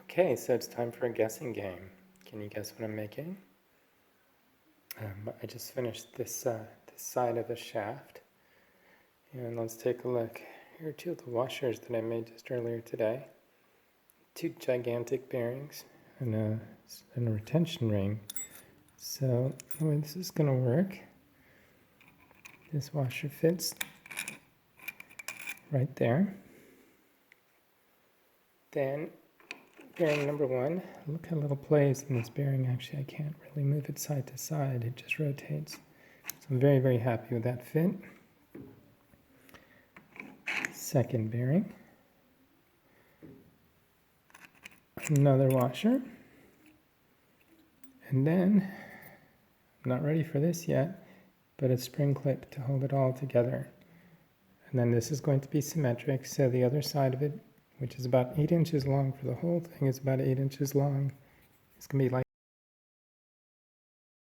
Okay, so it's time for a guessing game. Can you guess what I'm making? I just finished this side of the shaft. And let's take a look. Here are two of the washers that I made just earlier today. Two gigantic bearings and a retention ring. So the way this is going to work, this washer fits right there. Then bearing number one, look how little plays in this bearing. Actually, I can't really move it side to side. It just rotates. So I'm very, very happy with that fit. Second bearing. Another washer. And then, I'm not ready for this yet, but a spring clip to hold it all together. And then this is going to be symmetric, so the other side of it, which is about 8 inches long for the whole thing, is about 8 inches long. It's going to be like